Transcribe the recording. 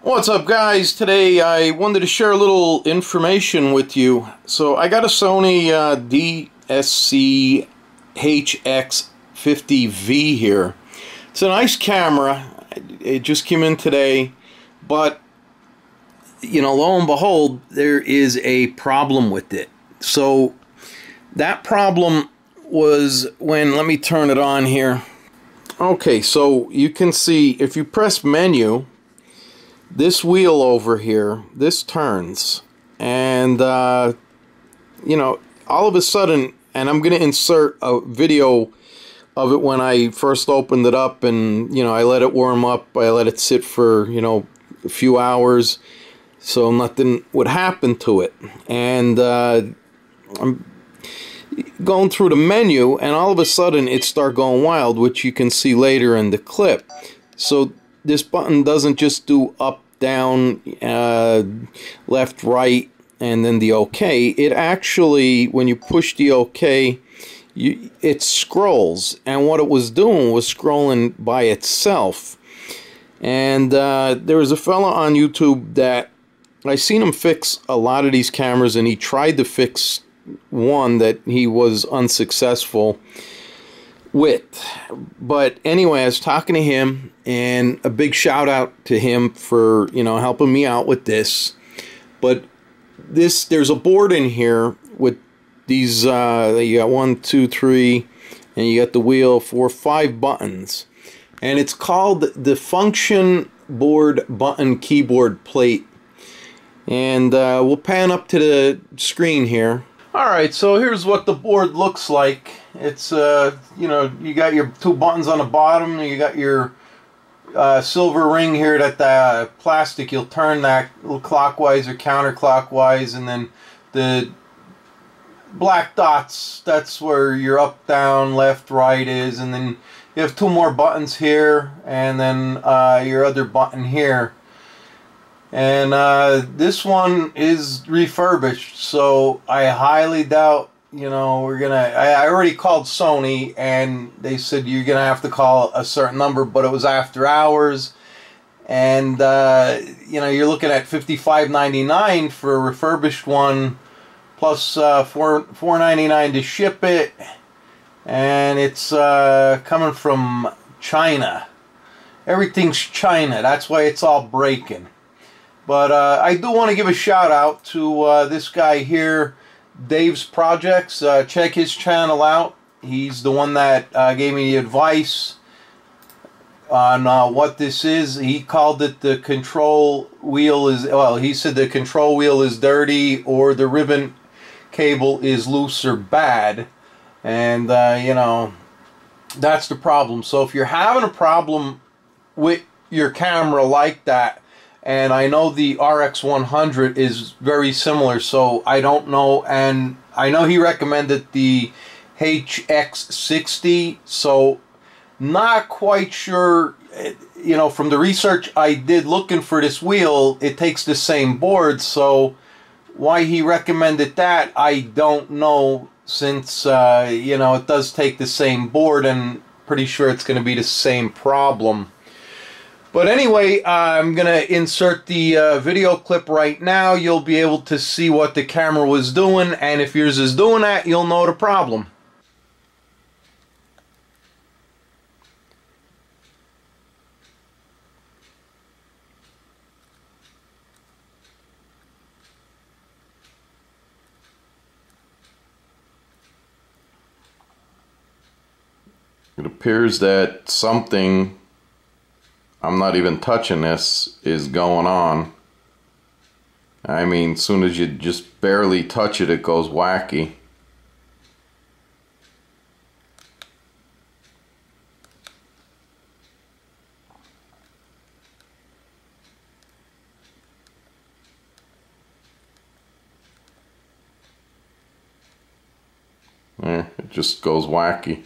What's up, guys? Today I wanted to share a little information with you. So I got a Sony DSC-HX50V here. It's a nice camera. It just came in today, but lo and behold, there is a problem with it. So that problem was when, let me turn it on here. Okay, so you can see if you press menu, this wheel over here, this turns, and all of a sudden, and I'm going to insert a video of it when I first opened it up, and I let it warm up, I let it sit for a few hours so nothing would happen to it. And I'm going through the menu, and all of a sudden it started going wild, which you can see later in the clip. So this button doesn't just do up, down, left, right, and then the OK. It actually, when you push the OK, it scrolls. And what it was doing was scrolling by itself. And there was a fella on YouTube that I seen him fix a lot of these cameras, and he tried to fix one that he was unsuccessful with. But anyway, I was talking to him, and a big shout out to him for helping me out with this. But there's a board in here with these you got 1, 2, 3, and you got the wheel, 4, 5 buttons, and it's called the function board button keyboard plate. And we'll pan up to the screen here. Alright, so here's what the board looks like. It's, you got your 2 buttons on the bottom, you got your silver ring here that the plastic, you'll turn that clockwise or counterclockwise, and then the black dots, that's where your up, down, left, right is, and then you have 2 more buttons here, and then your other button here. And this one is refurbished, so I highly doubt, we're gonna, I already called Sony, and they said you're gonna have to call a certain number, but it was after hours, and you're looking at $55.99 for a refurbished one, plus $4.99 to ship it, and it's coming from China. Everything's China, that's why it's all breaking. But I do want to give a shout out to this guy here, Dave's Projects. Check his channel out. He's the one that gave me the advice on what this is. He called it the control wheel is, well, he said the control wheel is dirty, or the ribbon cable is loose or bad. And, that's the problem. So if you're having a problem with your camera like that, and I know the RX100 is very similar, so I don't know, and I know he recommended the HX60, so not quite sure, from the research I did looking for this wheel, it takes the same board, so why he recommended that, I don't know, since, it does take the same board, and pretty sure it's going to be the same problem. But anyway, I'm going to insert the video clip right now. You'll be able to see what the camera was doing, and if yours is doing that, you'll know the problem. It appears that something, I'm not even touching this, is going on. I mean, as soon as you just barely touch it, it goes wacky. It just goes wacky.